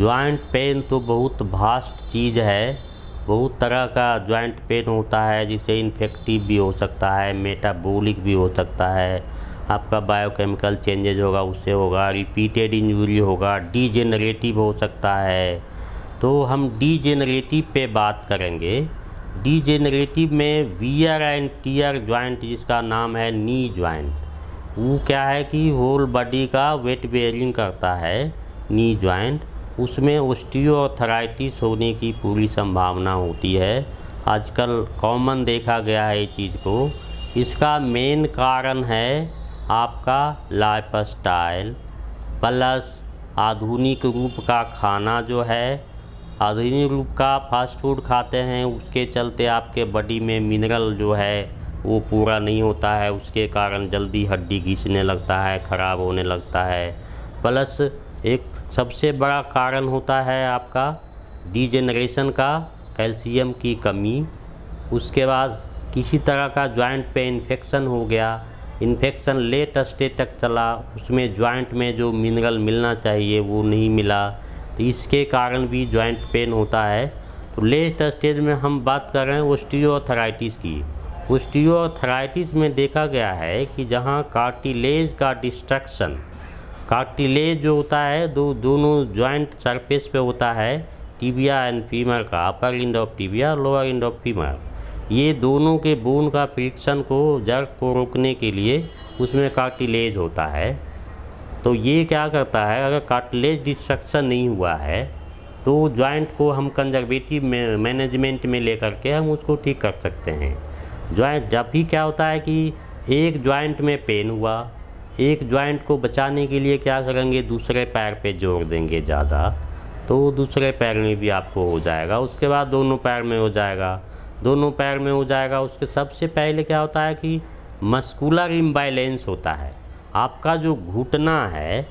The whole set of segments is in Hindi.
जॉइंट पेन तो बहुत भास्ट चीज़ है। बहुत तरह का जॉइंट पेन होता है, जिसे इन्फेक्टिव भी हो सकता है, मेटाबॉलिक भी हो सकता है, आपका बायोकेमिकल चेंजेज होगा उससे होगा, रिपीटेड इंजरी होगा, डीजेनरेटिव हो सकता है। तो हम डीजेनरेटिव पे बात करेंगे। डीजेनरेटिव में वियर एंड टियर जॉइंट, जिसका नाम है नी जॉइंट, वो क्या है कि होल बॉडी का वेट बेयरिंग करता है नी जॉइंट। उसमें ऑस्टियोआर्थराइटिस होने की पूरी संभावना होती है। आजकल कॉमन देखा गया है ये चीज़ को। इसका मेन कारण है आपका लाइफस्टाइल प्लस आधुनिक रूप का खाना जो है। आधुनिक रूप का फास्ट फूड खाते हैं, उसके चलते आपके बॉडी में मिनरल जो है वो पूरा नहीं होता है, उसके कारण जल्दी हड्डी घिसने लगता है, ख़राब होने लगता है। प्लस एक सबसे बड़ा कारण होता है आपका डीजेनरेशन का, कैल्शियम की कमी। उसके बाद किसी तरह का जॉइंट पे इन्फेक्शन हो गया, इन्फेक्शन लेट स्टेज तक चला, उसमें जॉइंट में जो मिनरल मिलना चाहिए वो नहीं मिला, तो इसके कारण भी जॉइंट पेन होता है। तो लेट स्टेज में हम बात कर रहे हैं ऑस्टियोआर्थराइटिस की। ऑस्टियोआर्थराइटिस में देखा गया है कि जहाँ कार्टिलेज का डिस्ट्रक्शन, कार्टिलेज जो होता है दोनों जॉइंट सरफेस पे होता है, टिबिया एंड फीमर का, upper end of tibia, lower end of femur, ये दोनों के बोन का फ्रिक्शन को, जड़ को रोकने के लिए उसमें कार्टिलेज होता है। तो ये क्या करता है, अगर कार्टिलेज डिस्ट्रक्शन नहीं हुआ है तो जॉइंट को हम कंजर्वेटिव मैनेजमेंट में लेकर के हम उसको ठीक कर सकते हैं। जॉइंट जब भी क्या होता है कि एक जॉइंट में पेन हुआ, एक जॉइंट को बचाने के लिए क्या करेंगे, दूसरे पैर पे जोर देंगे ज़्यादा, तो दूसरे पैर में भी आपको हो जाएगा। उसके बाद दोनों पैर में हो जाएगा, दोनों पैर में हो जाएगा। उसके सबसे पहले क्या होता है कि मस्कुलर इम्बैलेंस होता है। आपका जो घुटना है,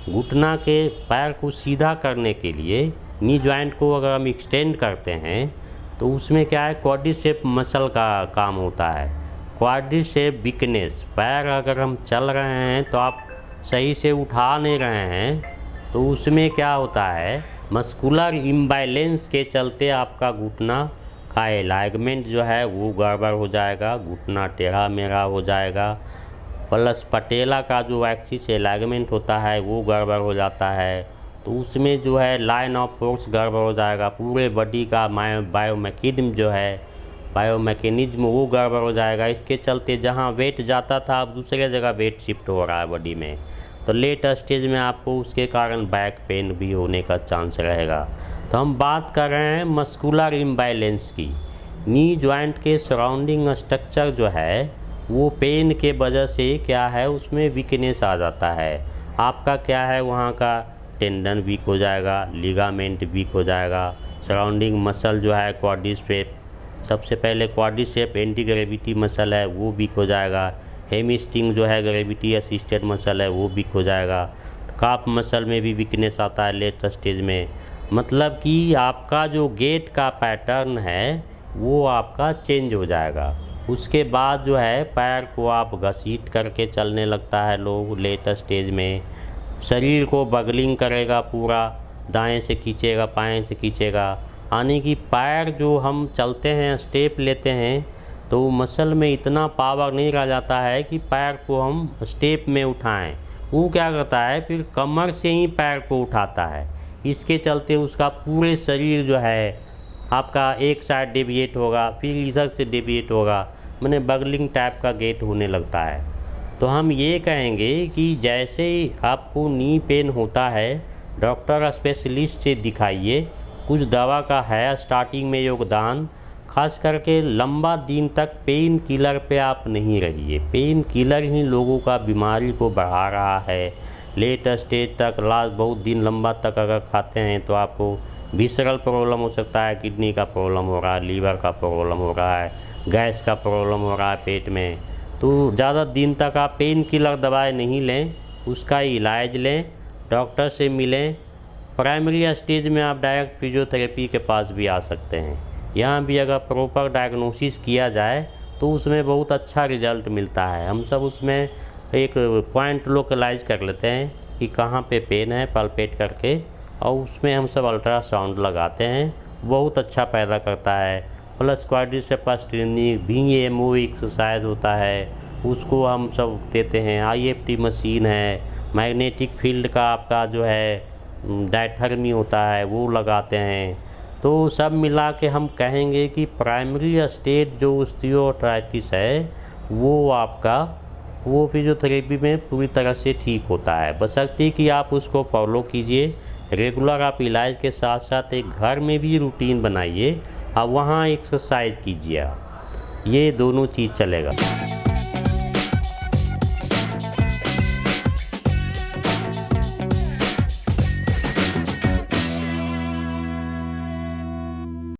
घुटना के पैर को सीधा करने के लिए नी जॉइंट को अगर हम एक्सटेंड करते हैं तो उसमें क्या है, क्वाड्रिसेप मसल का काम होता है। क्वाड्रिसेप वीकनेस, पैर अगर हम चल रहे हैं तो आप सही से उठा नहीं रहे हैं, तो उसमें क्या होता है, मस्कुलर इम्बैलेंस के चलते आपका घुटना का एलाइनमेंट जो है वो गड़बड़ हो जाएगा, घुटना टेढ़ा मेढ़ा हो जाएगा। प्लस पटेला का जो एक्सिस एलाइनमेंट होता है वो गड़बड़ हो जाता है, तो उसमें जो है लाइन ऑफ फोर्स गड़बड़ हो जाएगा। पूरे बॉडी का बायोमैकेनिज्म वो गड़बड़ हो जाएगा। इसके चलते जहाँ वेट जाता था अब दूसरे जगह वेट शिफ्ट हो रहा है बॉडी में, तो लेट स्टेज में आपको उसके कारण बैक पेन भी होने का चांस रहेगा। तो हम बात कर रहे हैं मस्कुलर इम्बैलेंस की। नी जॉइंट के सराउंडिंग स्ट्रक्चर जो है वो पेन के वजह से क्या है, उसमें वीकनेस आ जाता है। आपका क्या है, वहाँ का टेंडन वीक हो जाएगा, लिगामेंट वीक हो जाएगा, सराउंडिंग मसल जो है क्वाड्रिसेप, सबसे पहले क्वाड्रिसेप एंटी ग्रेविटी मसल है वो वीक हो जाएगा। हेमस्ट्रिंग जो है ग्रेविटी असिस्टेड मसल है वो वीक हो जाएगा। काफ मसल में भी वीकनेस आता है लेट स्टेज में। मतलब कि आपका जो गेट का पैटर्न है वो आपका चेंज हो जाएगा। उसके बाद जो है पैर को आप घसीट करके चलने लगता है लोग लेट स्टेज में। शरीर को बगलिंग करेगा पूरा, दाएं से खींचेगा, बाएं से खींचेगा, यानी कि पैर जो हम चलते हैं, स्टेप लेते हैं, तो मसल में इतना पावर नहीं रह जाता है कि पैर को हम स्टेप में उठाएं। वो क्या करता है, फिर कमर से ही पैर को उठाता है। इसके चलते उसका पूरे शरीर जो है आपका एक साइड डेविएट होगा, फिर इधर से डेविएट होगा, माने बगलिंग टाइप का गेट होने लगता है। तो हम ये कहेंगे कि जैसे ही आपको नी पेन होता है, डॉक्टर स्पेशलिस्ट से दिखाइए। कुछ दवा का है स्टार्टिंग में योगदान, खास करके लंबा दिन तक पेन किलर पे आप नहीं रहिए। पेन किलर ही लोगों का बीमारी को बढ़ा रहा है। लेट स्टेज तक लास्ट बहुत दिन लंबा तक अगर खाते हैं तो आपको विसरल प्रॉब्लम हो सकता है, किडनी का प्रॉब्लम हो रहा है, लीवर का प्रॉब्लम हो रहा है, गैस का प्रॉब्लम हो रहा है पेट में। तो ज़्यादा दिन तक आप पेन किलर दवाई नहीं लें, उसका इलाज लें, डॉक्टर से मिलें। प्राइमरी स्टेज में आप डायरेक्ट फिजियोथेरेपी के पास भी आ सकते हैं। यहाँ भी अगर प्रॉपर डायग्नोसिस किया जाए तो उसमें बहुत अच्छा रिजल्ट मिलता है। हम सब उसमें एक पॉइंट लोकलाइज कर लेते हैं कि कहाँ पे पेन है, पल्पेट करके और उसमें हम सब अल्ट्रासाउंड लगाते हैं, बहुत अच्छा पैदा करता है। Plus quadriceps training VMO exercise होता है, उसको हम सब देते हैं। IFT मशीन है, मैग्नेटिक फील्ड का आपका जो है डायथर्मी होता है वो लगाते हैं। तो सब मिला के हम कहेंगे कि प्राइमरी स्टेज जो ऑस्टियोआर्थराइटिस है वो आपका वो फिजियोथेरेपी में पूरी तरह से ठीक होता है, बशर्ते कि आप उसको फॉलो कीजिए। रेगुलर आप इलाज के साथ साथ एक घर में भी रूटीन बनाइए और वहाँ एक्सरसाइज कीजिए, ये दोनों चीज़ चलेगा।